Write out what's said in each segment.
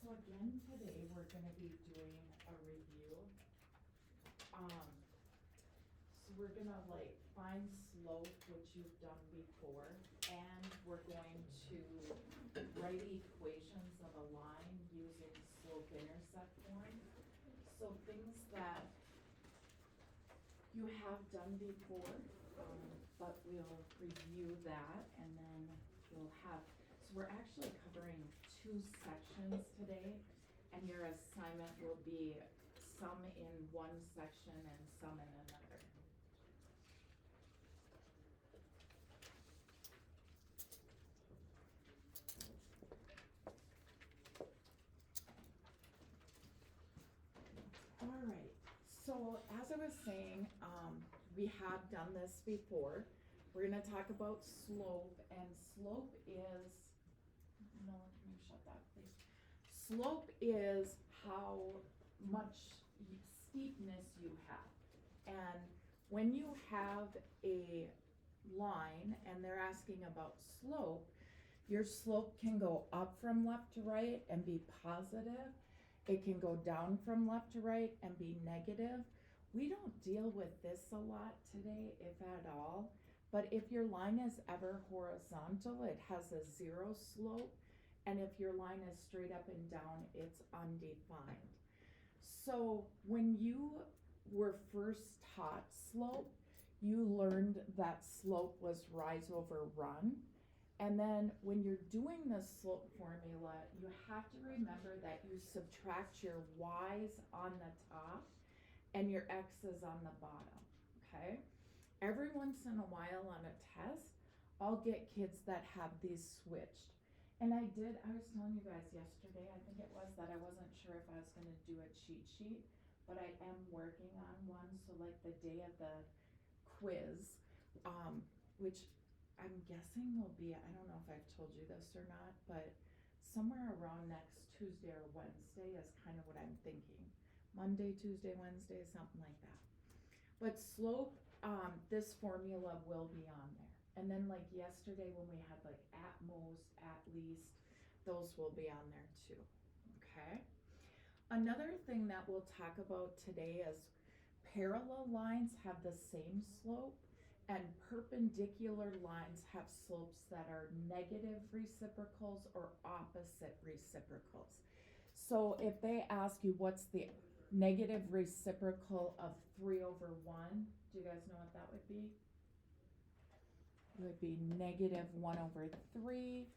So again, today we're gonna be doing a review. So we're gonna like find slope, which you've done before, and we're going to write equations of a line using slope-intercept form. So things that you have done before, but we'll review that and then we'll have, so we're actually covering 2 sections today, and your assignment will be some in one section and some in another. All right, so as I was saying, we have done this before. We're gonna talk about slope, and slope is, no, can you shut that, please? Slope is how much steepness you have. And when you have a line and they're asking about slope, your slope can go up from left to right and be positive. It can go down from left to right and be negative. We don't deal with this a lot today, if at all. But if your line is ever horizontal, it has a 0 slope. And if your line is straight up and down, it's undefined. So when you were first taught slope, you learned that slope was rise over run. And then when you're doing the slope formula, you have to remember that you subtract your y's on the top and your x's on the bottom, okay? Every once in a while on a test, I'll get kids that have these switched. And I was telling you guys yesterday, I think it was, that I wasn't sure if I was gonna do a cheat sheet, but I am working on one, so like the day of the quiz, which I'm guessing will be, I don't know if I've told you this or not, but somewhere around next Tuesday or Wednesday is kind of what I'm thinking. Monday, Tuesday, Wednesday, something like that. But slope, this formula will be on there. And then like yesterday when we had like at most, at least, those will be on there too, okay? Another thing that we'll talk about today is parallel lines have the same slope, and perpendicular lines have slopes that are negative reciprocals or opposite reciprocals. So if they ask you what's the negative reciprocal of 3 over 1, do you guys know what that would be? It would be negative 1 over 3.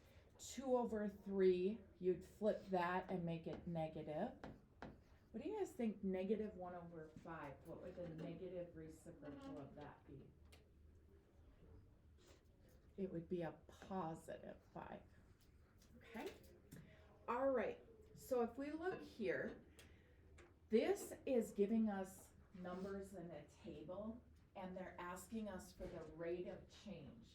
2 over 3, you'd flip that and make it negative. What do you guys think negative 1 over 5, what would the negative reciprocal of that be? It would be a positive 5, okay? All right, so if we look here, this is giving us numbers in a table, and they're asking us for the rate of change.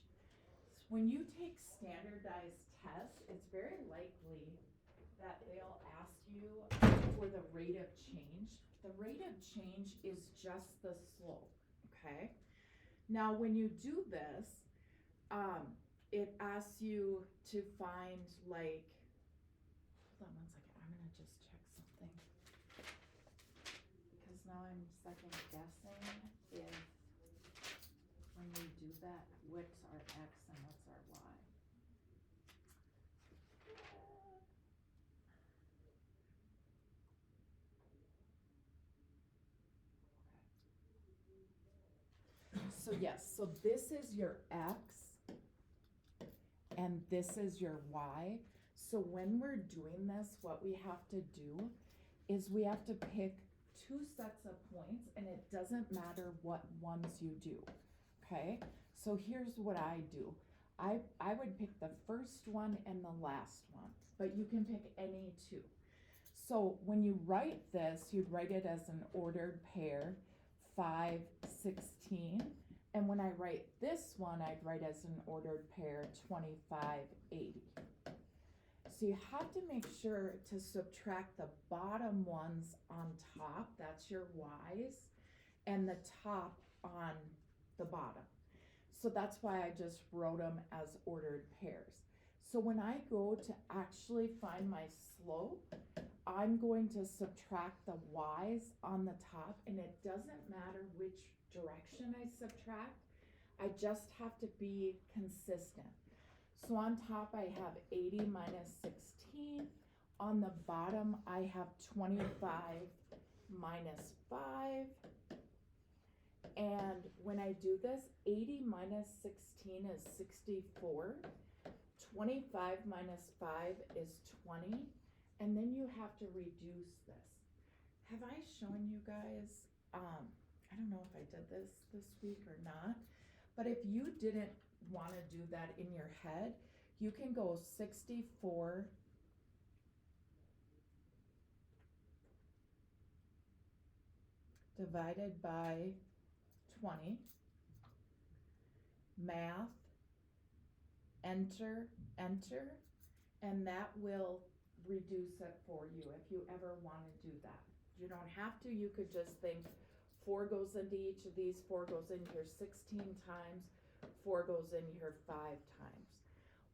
When you take standardized tests, it's very likely that they'll ask you for the rate of change. The rate of change is just the slope, okay? Now, when you do this, it asks you to find like, hold on one second, I'm gonna just check something. Because now I'm second guessing if when we do that, what's our x and what's our y. So yes, so this is your x and this is your y. So when we're doing this, what we have to do is we have to pick 2 sets of points, and it doesn't matter what ones you do, okay? So here's what I do. I would pick the first one and the last one, but you can pick any 2. So when you write this, you'd write it as an ordered pair, 5, 16. And when I write this one, I'd write as an ordered pair, 25, 80. So you have to make sure to subtract the bottom ones on top, that's your y's, and the top on the bottom. So that's why I just wrote them as ordered pairs. So when I go to actually find my slope, I'm going to subtract the y's on the top, and it doesn't matter which direction I subtract. I just have to be consistent. So on top I have 80 minus 16. On the bottom I have 25 minus 5. And when I do this, 80 minus 16 is 64. 25 minus 5 is 20. And then you have to reduce this. Have I shown you guys, I don't know if I did this week or not, but if you didn't want to do that in your head, you can go 64 divided by 20, math, enter, and that will reduce it for you if you ever want to do that. You don't have to, you could just think 4 goes into each of these, 4 goes in here 16 times, 4 goes in here 5 times.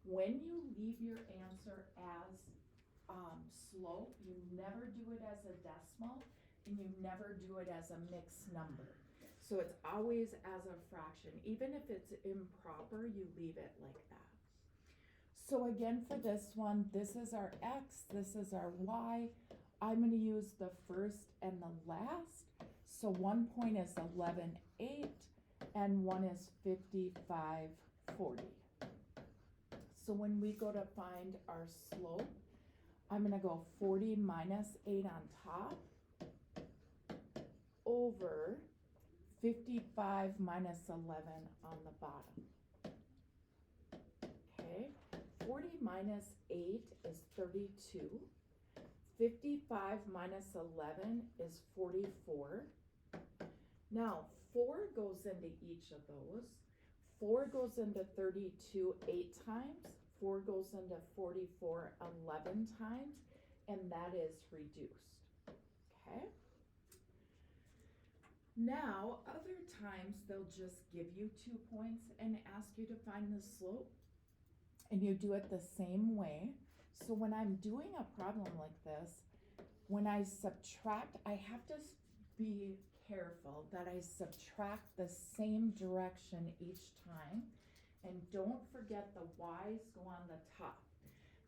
When you leave your answer as slope, you never do it as a decimal, and you never do it as a mixed number. So it's always as a fraction. Even if it's improper, you leave it like that. So again, for this one, this is our x, this is our y. I'm going to use the first and the last. So 1 point is 11.8, and 1 is 55.40. So when we go to find our slope, I'm going to go 40 minus 8 on top over 55 minus 11 on the bottom. Okay, 40 minus 8 is 32. 55 minus 11 is 44. Now, 4 goes into each of those. 4 goes into 32 8 times. 4 goes into 44 11 times, and that is reduced. Okay? Now, other times they'll just give you 2 points and ask you to find the slope, and you do it the same way. So when I'm doing a problem like this, when I subtract, I have to be careful that I subtract the same direction each time, and don't forget the y's go on the top.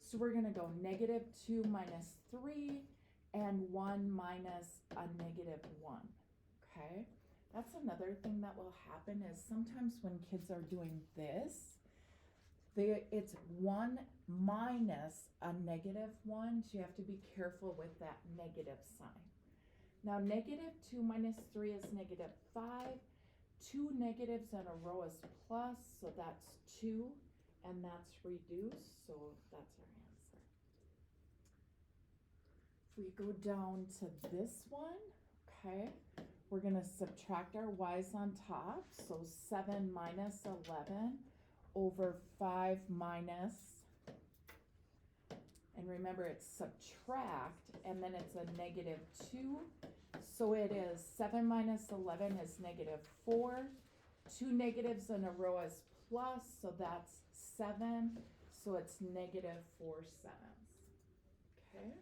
So we're going to go -2 minus 3 and 1 minus a -1. Okay, that's another thing that will happen is sometimes when kids are doing this, it's 1 minus a -1, so you have to be careful with that negative sign. Now -2 minus 3 is -5. 2 negatives in a row is plus, so that's 2, and that's reduced, so that's our answer. If we go down to this one, okay, we're going to subtract our y's on top, so 7 minus 11 over 5 minus, and remember it's subtract, and then it's a -2, so it is 7 minus 11 is -4, 2 negatives in a row is plus, so that's 7, so it's -4 sevenths. Okay.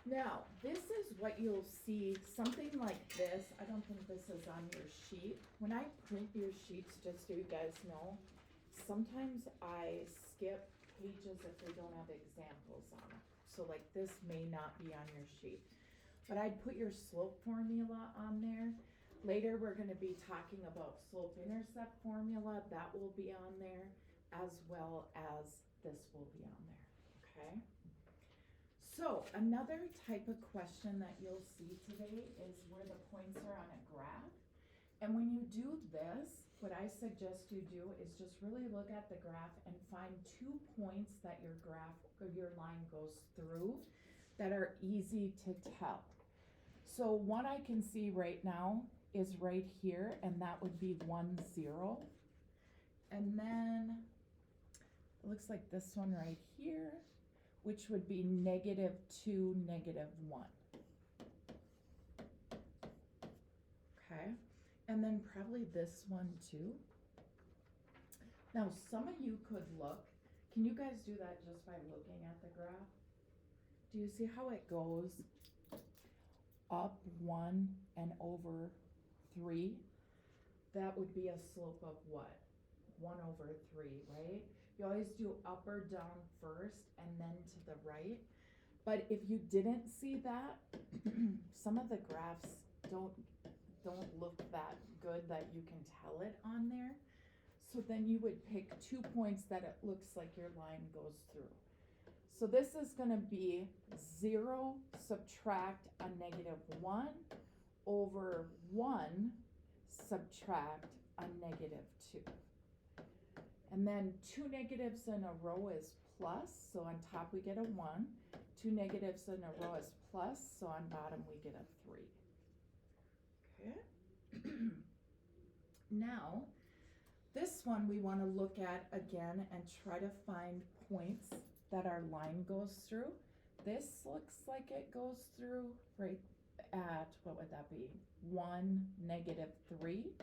Now, this is what you'll see, something like this. I don't think this is on your sheet. When I print your sheets, just so you guys know, sometimes I skip pages if they don't have examples on it. So like this may not be on your sheet. But I'd put your slope formula on there. Later we're going to be talking about slope-intercept formula. That will be on there, as well as this will be on there. Okay? So another type of question that you'll see today is where the points are on a graph. And when you do this, what I suggest you do is just really look at the graph and find 2 points that your graph or your line goes through that are easy to tell. So one I can see right now is right here, and that would be 1, 0. And then it looks like this one right here, which would be -2, -1. Okay, and then probably this one too. Now, some of you could look, can you guys do that just by looking at the graph? Do you see how it goes up 1 and over 3? That would be a slope of what? 1 over 3, right? You always do up or down first and then to the right. But if you didn't see that, some of the graphs don't look that good that you can tell it on there. So then you would pick 2 points that it looks like your line goes through. So this is going to be 0 subtract a -1 over 1 subtract a -2. And then 2 negatives in a row is plus, so on top we get a 1. 2 negatives in a row is plus, so on bottom we get a 3. Okay. Now, this one we want to look at again and try to find points that our line goes through. This looks like it goes through right at, what would that be? 1, -3.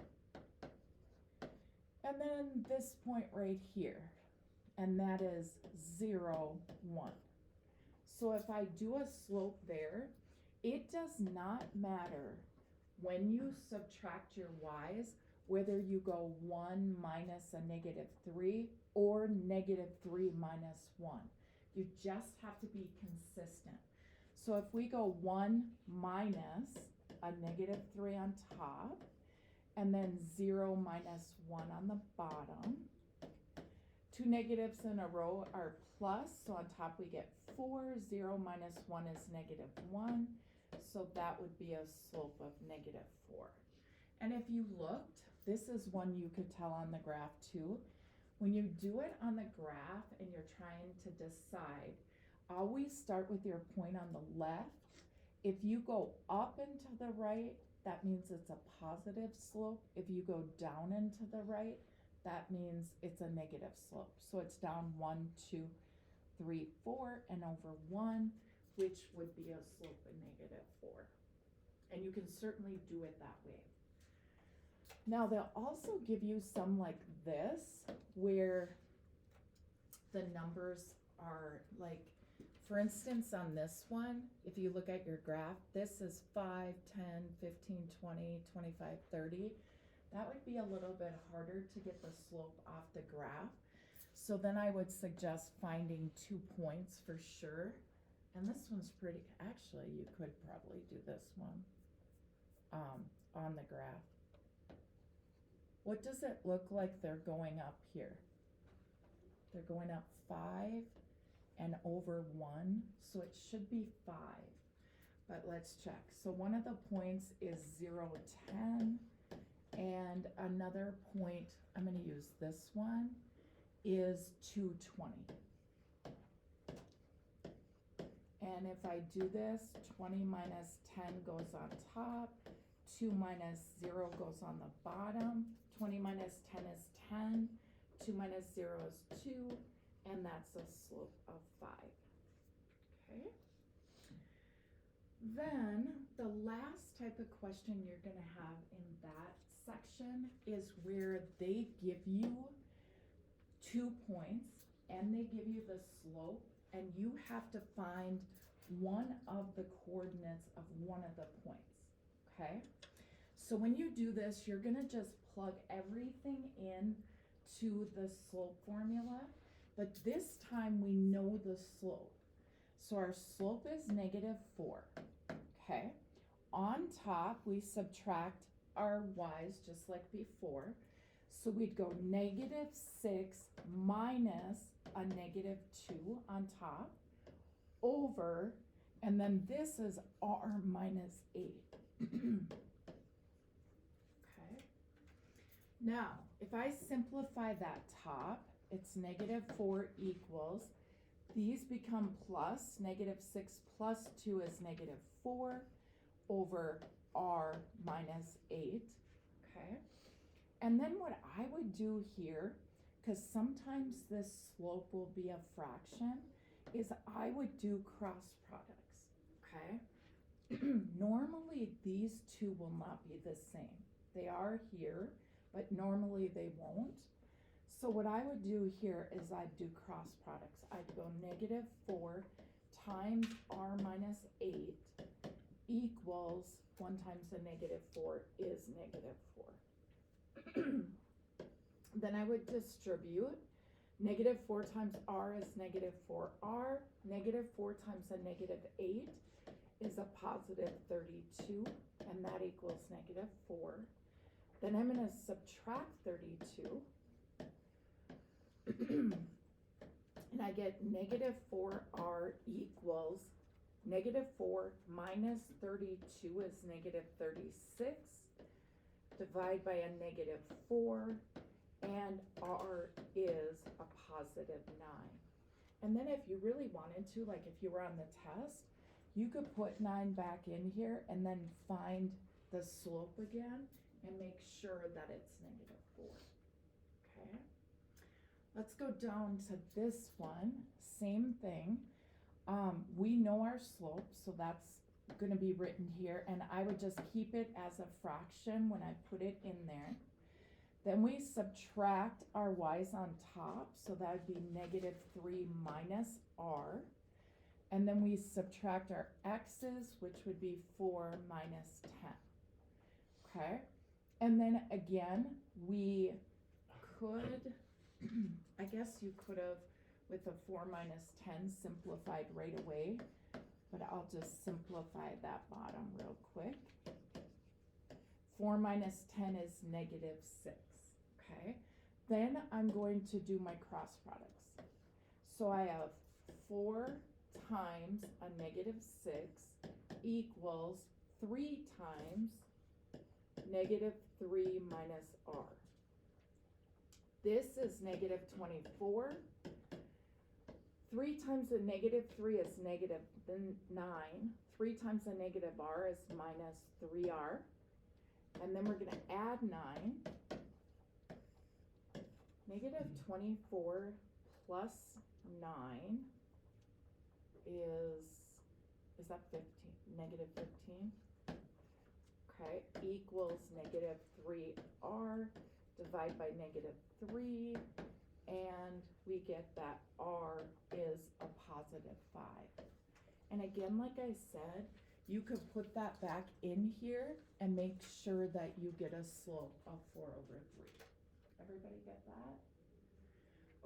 And then this point right here, and that is 0, 1. So if I do a slope there, it does not matter when you subtract your y's, whether you go 1 minus a -3 or -3 minus 1. You just have to be consistent. So if we go 1 minus a -3 on top, and then 0 minus 1 on the bottom, 2 negatives in a row are plus, so on top we get 4, 0 minus 1 is -1, so that would be a slope of -4. And if you looked, this is one you could tell on the graph too. When you do it on the graph and you're trying to decide, always start with your point on the left. If you go up and to the right, that means it's a positive slope. If you go down and to the right, that means it's a negative slope. So it's down 1, 2, 3, 4, and over 1, which would be a slope of -4. And you can certainly do it that way. Now they'll also give you some like this, where the numbers are like, for instance, on this one, if you look at your graph, this is 5, 10, 15, 20, 25, 30. That would be a little bit harder to get the slope off the graph. So then I would suggest finding 2 points for sure. And this one's pretty, actually, you could probably do this one on the graph. What does it look like they're going up here? They're going up 5 and over 1, so it should be 5. But let's check. So one of the points is 0, 10, and another point, I'm going to use this one, is 220. And if I do this, 20 minus 10 goes on top, 2 minus 0 goes on the bottom, 20 minus 10 is 10, 2 minus 0 is 2, and that's a slope of 5. Okay. Then the last type of question you're going to have in that section is where they give you 2 points and they give you the slope, and you have to find one of the coordinates of one of the points. Okay. So when you do this, you're going to just plug everything in to the slope formula, but this time we know the slope. So our slope is -4, okay? On top, we subtract our y's just like before. So we'd go -6 minus a -2 on top over, and then this is r minus 8. Now, if I simplify that top, it's -4 equals, these become plus, -6 plus 2 is -4 over r minus 8, okay? And then what I would do here, because sometimes this slope will be a fraction, is I would do cross products, okay? Normally these two will not be the same. They are here, but normally they won't. So what I would do here is I'd do cross products. I'd go -4 times r minus 8 equals 1 times the -4 is -4. Then I would distribute. -4 times r is -4r. -4 times a -8 is a positive 32, and that equals -4. Then I'm going to subtract 32. And I get -4r equals -4 minus 32 is -36. Divide by a -4, and r is a positive 9. And then if you really wanted to, like if you were on the test, you could put 9 back in here and then find the slope again and make sure that it's -4. Okay. Let's go down to this one. Same thing. We know our slope, so that's going to be written here, and I would just keep it as a fraction when I put it in there. Then we subtract our y's on top, so that would be -3 minus r. And then we subtract our x's, which would be 4 minus 10. Okay? And then again, we could, I guess you could have, with the 4 minus 10, simplified right away, but I'll just simplify that bottom real quick. 4 minus 10 is -6, okay? Then I'm going to do my cross products. So I have 4 times a -6 equals 3 times -3 minus r. This is -24. 3 times a -3 is -9. 3 times a -r is -3r. And then we're going to add 9. -24 plus 9 is that 15? -15? Okay, equals -3r. Divide by -3, and we get that r is a positive 5. And again, like I said, you could put that back in here and make sure that you get a slope of 4/3. Everybody get that?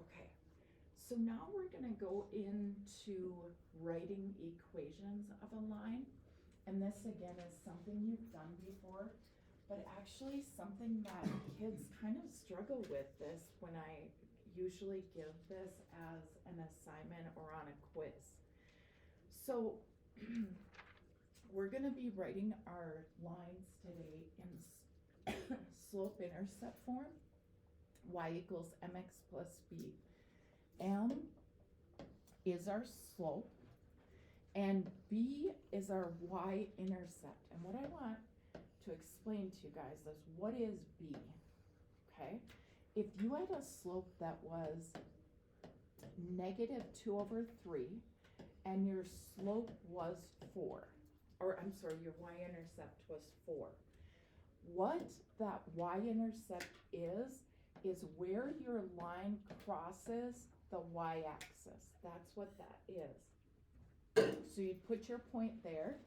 Okay, so now we're gonna go into writing equations of a line. And this again is something you've done before, but actually something that kids kind of struggle with this when I usually give this as an assignment or on a quiz. So we're going to be writing our lines today in slope-intercept form. Y equals mx plus b. M is our slope, and b is our y-intercept. And what I want to explain to you guys is, what is b? Okay, if you had a slope that was -2/3 and your slope was 4, or I'm sorry, your y-intercept was 4, what that y-intercept is where your line crosses the y-axis. That's what that is. So you'd put your point there,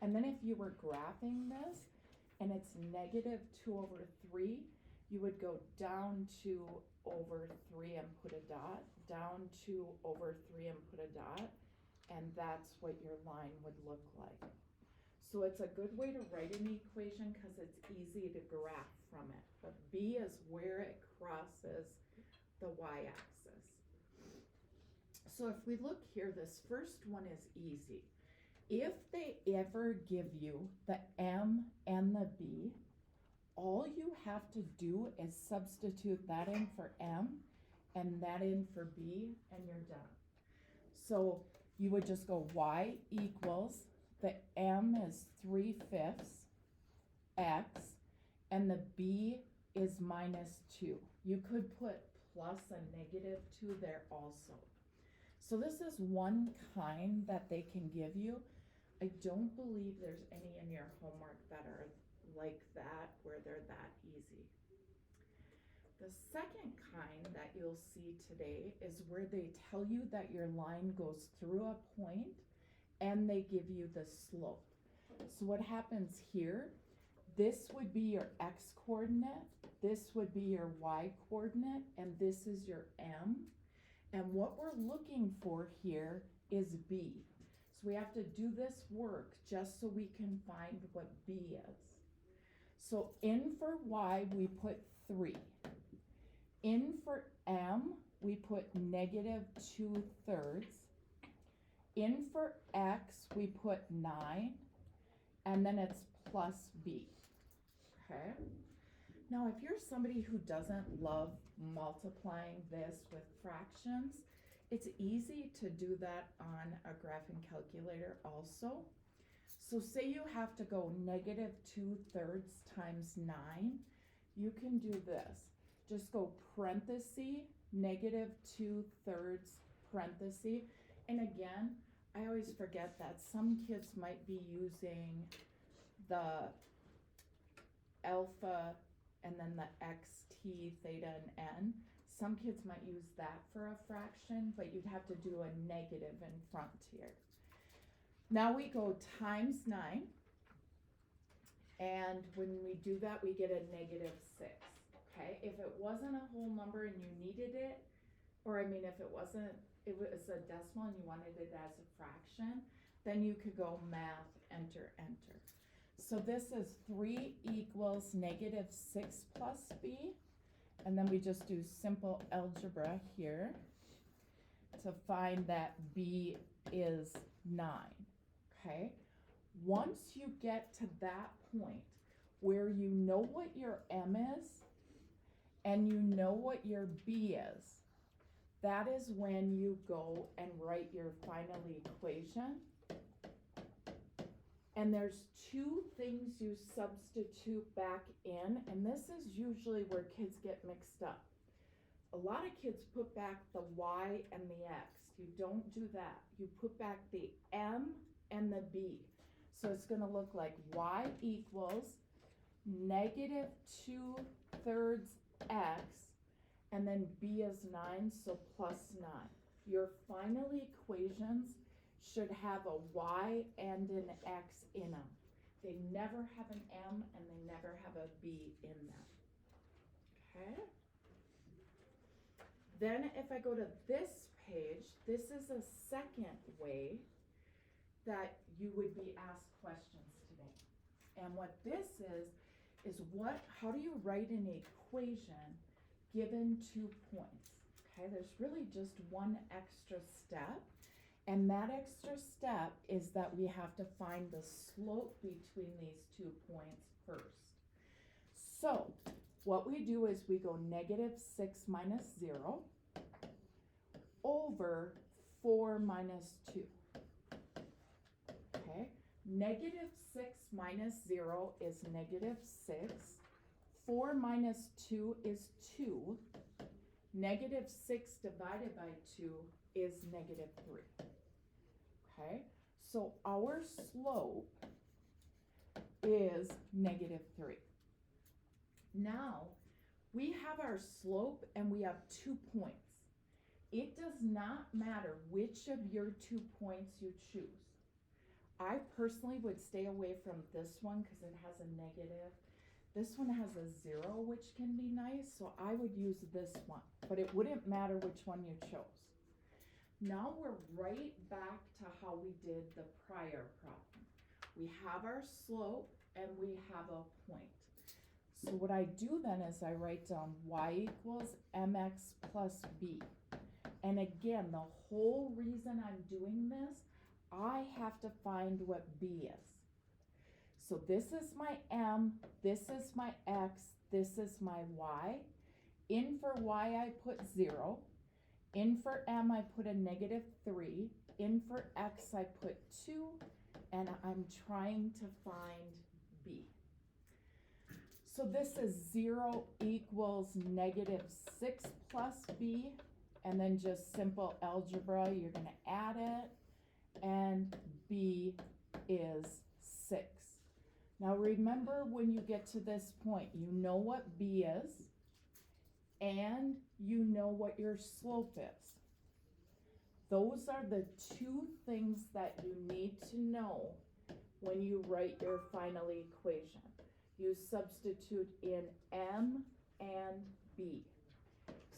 and then if you were graphing this and it's -2/3, you would go down 2/3 and put a dot, down 2/3 and put a dot, and that's what your line would look like. So it's a good way to write an equation because it's easy to graph from it. But b is where it crosses the y-axis. So if we look here, this first one is easy. If they ever give you the m and the b, all you have to do is substitute that in for m and that in for b, and you're done. So you would just go y equals, the m is 3/5 x, and the b is -2. You could put plus a -2 there also. So this is one kind that they can give you. I don't believe there's any in your homework that are like that, where they're that easy. The second kind that you'll see today is where they tell you that your line goes through a point and they give you the slope. So what happens here, this would be your x coordinate, this would be your y coordinate, and this is your m. And what we're looking for here is b. So we have to do this work just so we can find what b is. So in for y, we put 3. In for m, we put -2/3. In for x, we put 9, and then it's plus b, okay? Now, if you're somebody who doesn't love multiplying this with fractions, it's easy to do that on a graphing calculator also. So say you have to go -2/3 times 9, you can do this. Just go parenthesis, -2/3 parenthesis. And again, I always forget that some kids might be using the alpha and then the x, t, theta, and n. Some kids might use that for a fraction, but you'd have to do a negative in front here. Now we go times 9, and when we do that, we get a -6, okay? If it wasn't a whole number and you needed it, or I mean, if it was a decimal and you wanted it as a fraction, then you could go math, enter, enter. So this is 3 equals -6 plus b, and then we just do simple algebra here to find that b is 9, okay? Once you get to that point where you know what your m is and you know what your b is, that is when you go and write your final equation. And there's 2 things you substitute back in, and this is usually where kids get mixed up. A lot of kids put back the y and the x. You don't do that. You put back the m and the b. So it's going to look like y equals -2/3 x, and then b is 9, so plus 9. Your final equations should have a y and an x in them. They never have an m and they never have a b in them. Okay? Then if I go to this page, this is a second way that you would be asked questions today. And what this is how do you write an equation given 2 points? Okay, there's really just one extra step. And that extra step is that we have to find the slope between these 2 points first. So what we do is we go -6 minus 0 over 4 minus 2. Okay, -6 minus 0 is -6. 4 minus 2 is 2. -6 divided by 2 is -3. Okay, so our slope is -3. Now, we have our slope and we have 2 points. It does not matter which of your 2 points you choose. I personally would stay away from this one because it has a negative. This one has a 0, which can be nice, so I would use this one, but it wouldn't matter which one you chose. Now we're right back to how we did the prior problem. We have our slope and we have a point. So what I do then is I write down y equals mx plus b. And again, the whole reason I'm doing this, I have to find what b is. So this is my m, this is my x, this is my y. In for y I put 0. In for m I put a -3. In for x I put 2. And I'm trying to find b. So this is 0 equals -6 plus b. And then just simple algebra, you're going to add it. And b is 6. Now remember, when you get to this point, you know what b is, and you know what your slope is. Those are the two things that you need to know when you write your final equation. You substitute in m and b.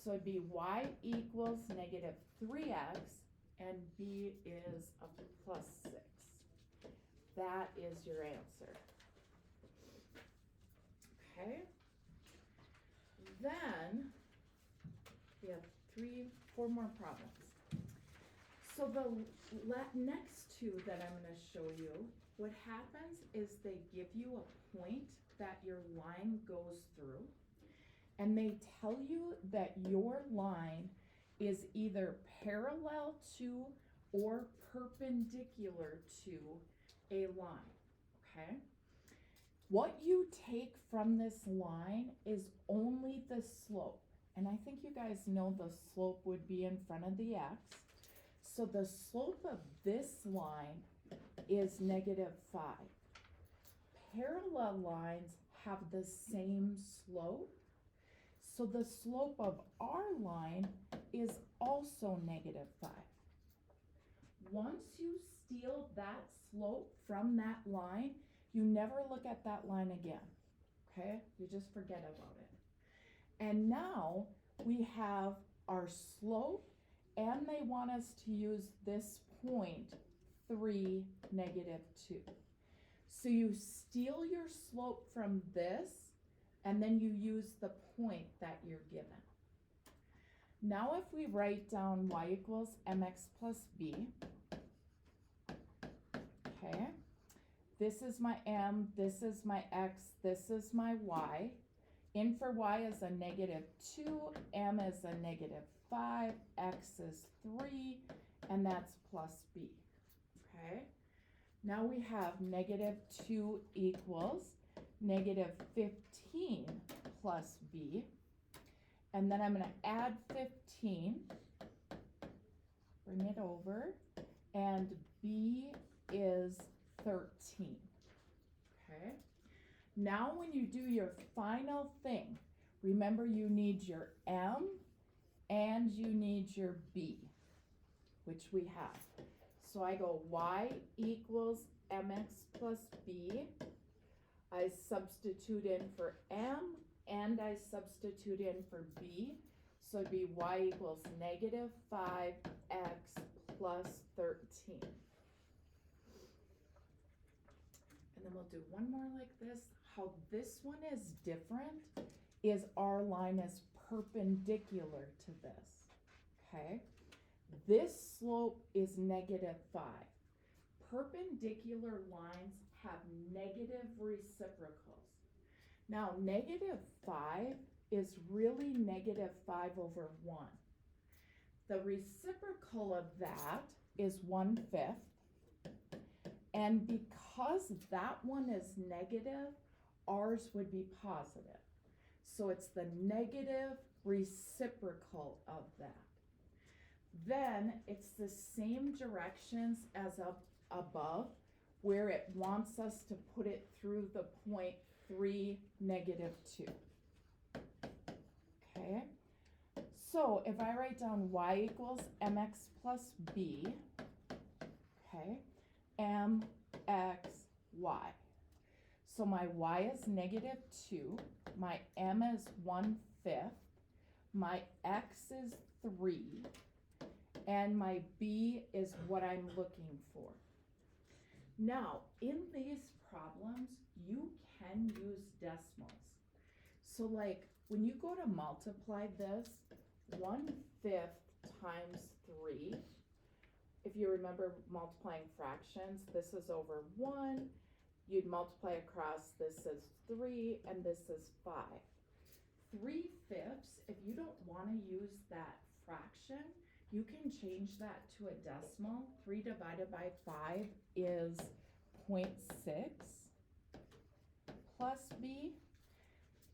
So it'd be y equals negative 3x and b is a plus 6. That is your answer. Okay. Then we have 4 more problems. So the next two that I'm going to show you, what happens is they give you a point that your line goes through, and they tell you that your line is either parallel to or perpendicular to a line, okay? What you take from this line is only the slope, and I think you guys know the slope would be in front of the x. So the slope of this line is negative 5. Parallel lines have the same slope, so the slope of our line is also negative 5. Once you steal that slope from that line, you never look at that line again, okay? You just forget about it. And now we have our slope, and they want us to use this point, 3, negative 2. So you steal your slope from this, and then you use the point that you're given. Now if we write down y equals mx plus b, okay, this is my m, this is my x, this is my y. In for y is a negative 2, m is a negative 5, x is 3, and that's plus b, okay? Now we have negative 2 equals negative 15 plus b, and then I'm going to add 15, bring it over, and b is 13, okay? Now when you do your final thing, remember you need your m and you need your b, which we have. So I go y equals mx plus b. I substitute in for m and I substitute in for b. So it'd be y equals negative 5x plus 13. And then we'll do one more like this. How this one is different is our line is perpendicular to this, okay? This slope is negative 5. Perpendicular lines have negative reciprocals. Now, negative 5 is really negative 5 over 1. The reciprocal of that is 1/5. And because that one is negative, ours would be positive. So it's the negative reciprocal of that. Then it's the same directions as up above, where it wants us to put it through the point 3, negative 2. Okay, so if I write down y equals mx plus b, okay, mx, y. So my y is negative 2, my m is 1/5, my x is 3, and my b is what I'm looking for. Now, in these problems, you can use decimals. So like, when you go to multiply this, 1/5 times 3, if you remember multiplying fractions, this is over 1, you'd multiply across, this is 3, and this is 5. 3/5, if you don't want to use that fraction, you can change that to a decimal. 3 divided by 5 is 0.6 plus b.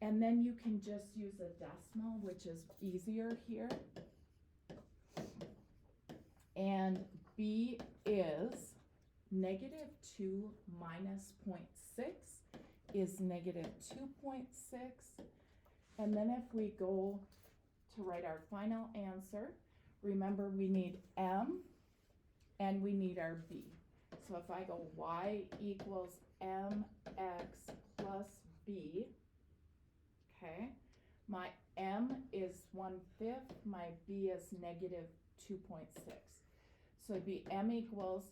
And then you can just use a decimal, which is easier here. And b is negative 2 minus 0.6 is negative 2.6. And then if we go to write our final answer. Remember, we need m and we need our b. So if I go y equals mx plus b, okay, my m is 1/5, my b is negative 2.6. So it'd be m equals,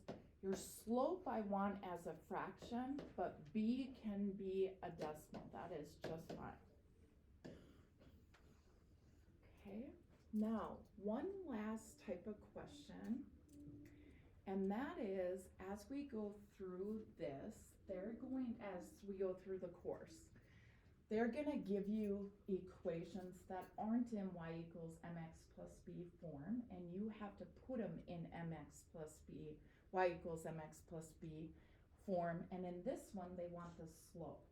your slope I want as a fraction, but b can be a decimal. That is just fine. Okay, now one last type of question, and that is, as we go through this, as we go through the course, they're gonna give you equations that aren't in y equals mx plus b form, and you have to put them in y equals mx plus b form, and in this one, they want the slope.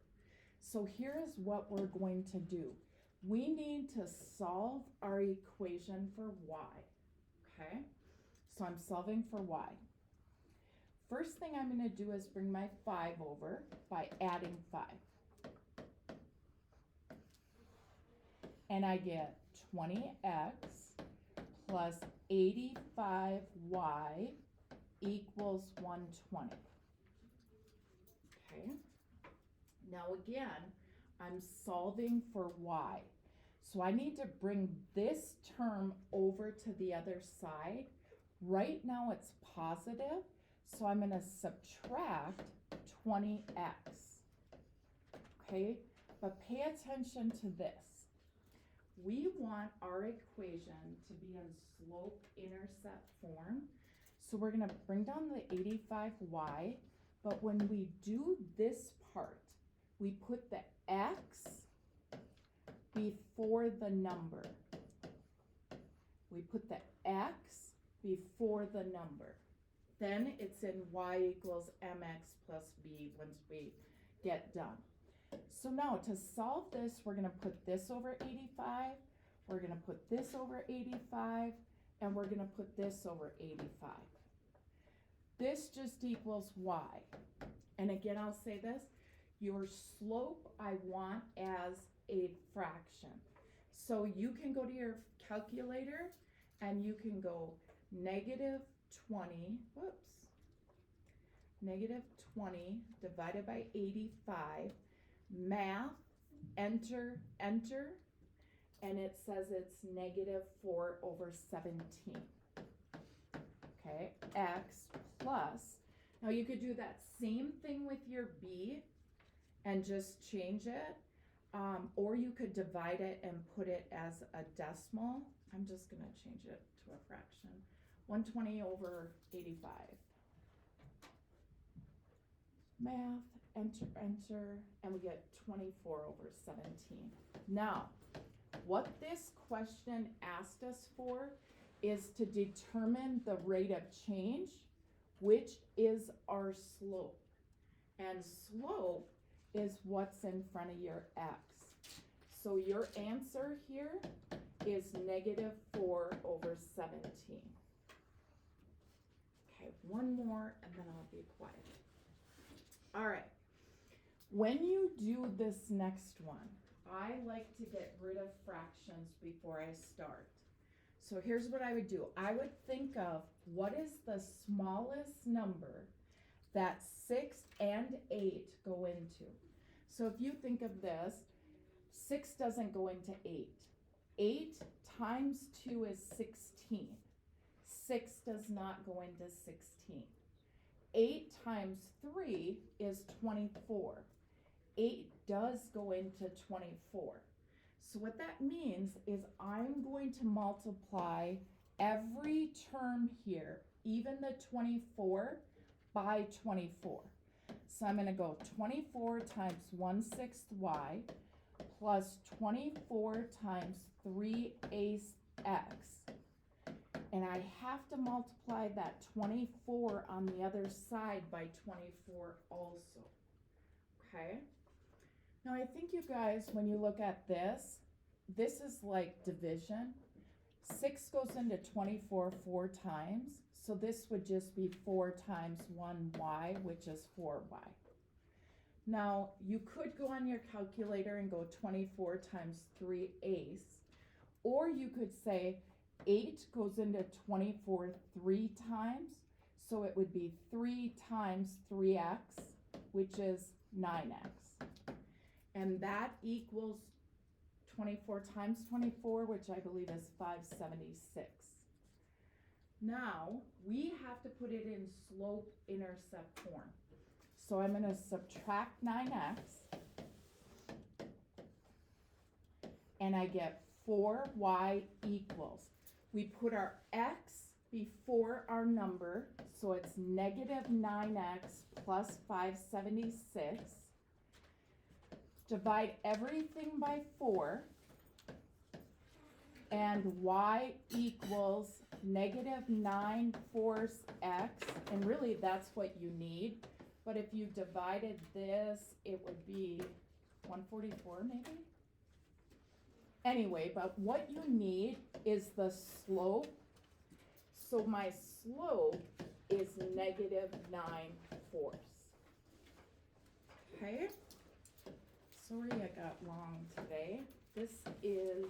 So here's what we're going to do. We need to solve our equation for y, okay? So I'm solving for y. First thing I'm gonna do is bring my 5 over by adding 5. And I get 20x plus 85y equals 120. Okay. Now again, I'm solving for y. So I need to bring this term over to the other side. Right now it's positive, so I'm going to subtract 20x. Okay, but pay attention to this. We want our equation to be in slope-intercept form. So we're going to bring down the 85y, but when we do this part, we put the x before the number. We put the x before the number. Then it's in y equals mx plus b once we get done. So now to solve this, we're going to put this over 85, we're going to put this over 85, and we're going to put this over 85. This just equals y. And again, I'll say this, your slope I want as a fraction. So you can go to your calculator and you can go negative 20 divided by 85, math, enter, and it says it's negative 4 over 17. Okay, x plus, now you could do that same thing with your b and just change it, or you could divide it and put it as a decimal. I'm just going to change it to a fraction. 120 over 85. Math, enter, and we get 24 over 17. Now, what this question asked us for is to determine the rate of change, which is our slope. And slope is what's in front of your x. So your answer here is negative 4 over 17. Okay, one more and then I'll be quiet. All right, when you do this next one, I like to get rid of fractions before I start. So here's what I would do. I would think of what is the smallest number that 6 and 8 go into. So if you think of this, 6 doesn't go into 8. 8 times 2 is 16. 6 does not go into 16. 8 times 3 is 24. 8 does go into 24. So what that means is I'm going to multiply every term here, even the 24, by 24. So I'm going to go 24 times 1/6 y plus 24 times 3/8 x. And I have to multiply that 24 on the other side by 24 also. Okay? Now I think you guys, when you look at this, this is like division. 6 goes into 24 4 times. So this would just be 4 times 1y, which is 4y. Now you could go on your calculator and go 24 times 3/8, Or you could say 8 goes into 24 3 times, so it would be 3 times 3x, which is 9x. And that equals 24 times 24, which I believe is 576. Now, we have to put it in slope-intercept form. So I'm going to subtract 9x, and I get 4y equals. We put our x before our number, so it's negative 9x plus 576. Divide everything by 4, and y equals negative 9 4 x, and really that's what you need. But if you divided this, it would be 144 maybe? Anyway, but what you need is the slope. So my slope is negative 9/4. Okay? Sorry I got long today. This is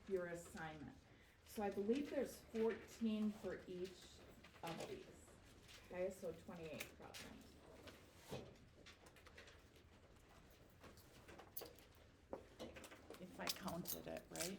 your assignment. So I believe there's 14 for each of these. Okay, so 28 problems. If I counted it right.